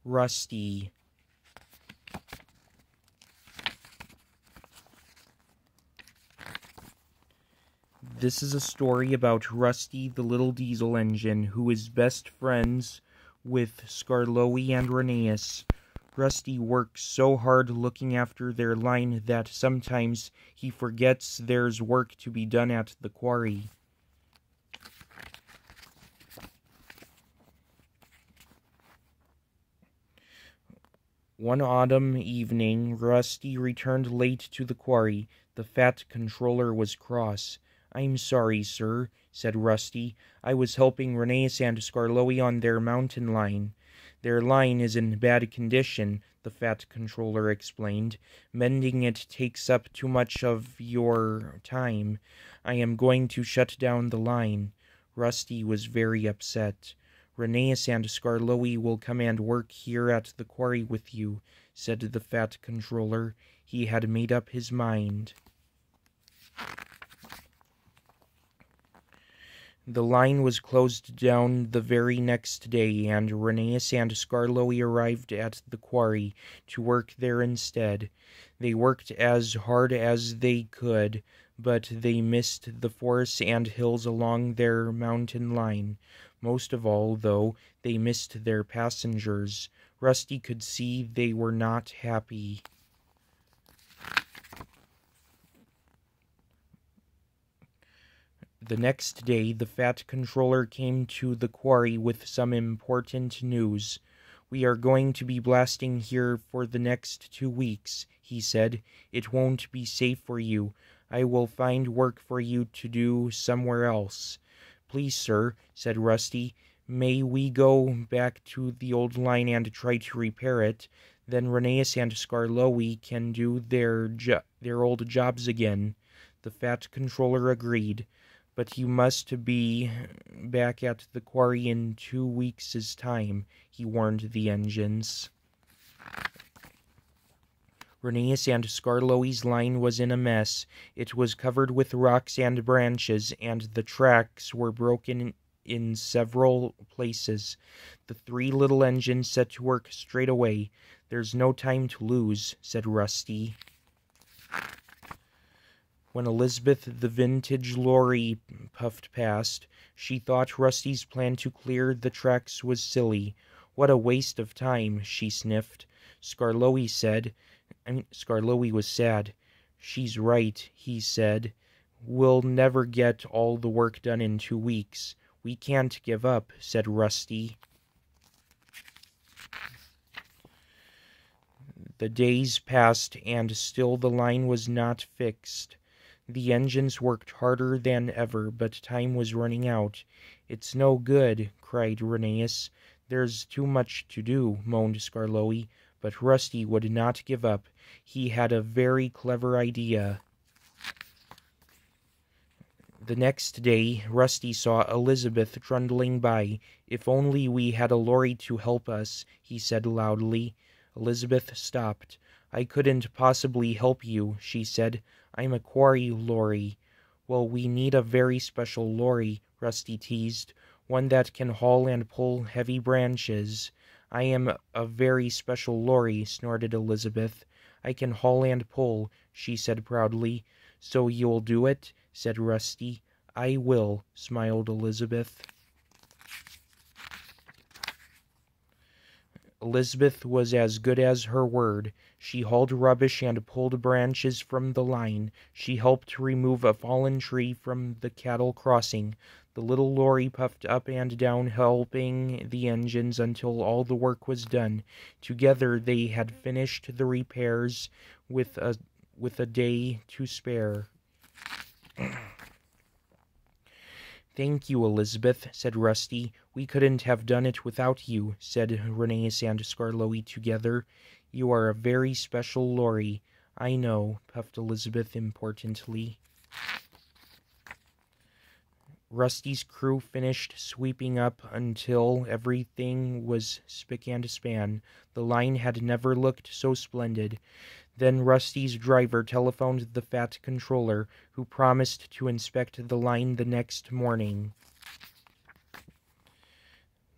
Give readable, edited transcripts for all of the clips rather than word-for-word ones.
Rusty. This is a story about Rusty the little diesel engine who is best friends with Skarloey and Rheneas. Rusty works so hard looking after their line that sometimes he forgets there's work to be done at the quarry. One autumn evening, Rusty returned late to the quarry. The fat controller was cross. "I'm sorry, sir," said Rusty. "I was helping Rheneas and Skarloey on their mountain line." "Their line is in bad condition," the fat controller explained. "Mending it takes up too much of your time. I am going to shut down the line." Rusty was very upset. "Rheneas and Skarloey will come and work here at the quarry with you," said the fat controller. He had made up his mind. The line was closed down the very next day, and Rheneas and Skarloey arrived at the quarry to work there instead. They worked as hard as they could, but they missed the forests and hills along their mountain line. Most of all, though, they missed their passengers. Rusty could see they were not happy. The next day, the fat controller came to the quarry with some important news. "We are going to be blasting here for the next 2 weeks," he said. "It won't be safe for you. I will find work for you to do somewhere else." "Please, sir," said Rusty, "may we go back to the old line and try to repair it? Then Rheneas and Skarloey can do their old jobs again." The fat controller agreed. "But you must be back at the quarry in 2 weeks' time," he warned the engines. Rheneas and Skarloey's line was in a mess. It was covered with rocks and branches, and the tracks were broken in several places. The 3 little engines set to work straight away. "There's no time to lose," said Rusty. When Elizabeth the vintage lorry puffed past, she thought Rusty's plan to clear the tracks was silly. "What a waste of time," she sniffed. Skarloey was sad. "She's right," he said. "We'll never get all the work done in 2 weeks." "We can't give up," said Rusty. The days passed, and still the line was not fixed. The engines worked harder than ever, but time was running out. "It's no good," cried Rheneas. "There's too much to do," moaned Skarloey. But Rusty would not give up. He had a very clever idea. The next day, Rusty saw Elizabeth trundling by. "If only we had a lorry to help us," he said loudly. Elizabeth stopped. "I couldn't possibly help you," she said. "I'm a quarry lorry." "Well, we need a very special lorry," Rusty teased. "One that can haul and pull heavy branches." "I am a very special lorry," snorted Elizabeth. "I can haul and pull," she said proudly. "So you'll do it?" said Rusty. "I will," smiled Elizabeth. Elizabeth was as good as her word. She hauled rubbish and pulled branches from the line. She helped remove a fallen tree from the cattle crossing. The little lorry puffed up and down, helping the engines until all the work was done. Together they had finished the repairs with a day to spare. "Thank you, Elizabeth," said Rusty. "We couldn't have done it without you," said Rheneas and Skarloey together. "You are a very special lorry." "I know," puffed Elizabeth importantly. Rusty's crew finished sweeping up until everything was spick and span. The line had never looked so splendid. Then Rusty's driver telephoned the fat controller, who promised to inspect the line the next morning.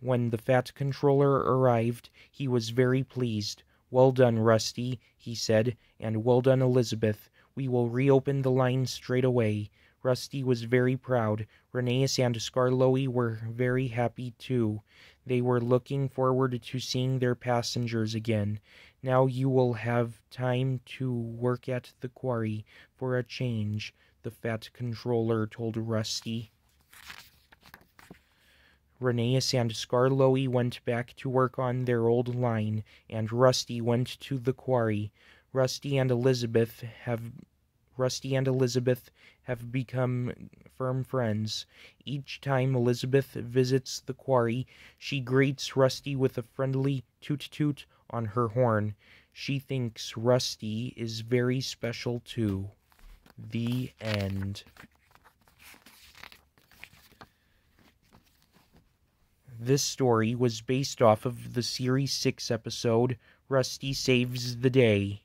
When the Fat Controller arrived, he was very pleased. "Well done, Rusty," he said, "and well done, Elizabeth. We will reopen the line straight away." Rusty was very proud. Rheneas and Skarloey were very happy too. They were looking forward to seeing their passengers again. "Now you will have time to work at the quarry for a change," the Fat Controller told Rusty. Rheneas and Skarloey went back to work on their old line, and Rusty went to the quarry. Rusty and Elizabeth have become firm friends. Each time Elizabeth visits the quarry, she greets Rusty with a friendly toot-toot on her horn. She thinks Rusty is very special too. The end. This story was based off of the Series 6 episode, Rusty Saves the Day.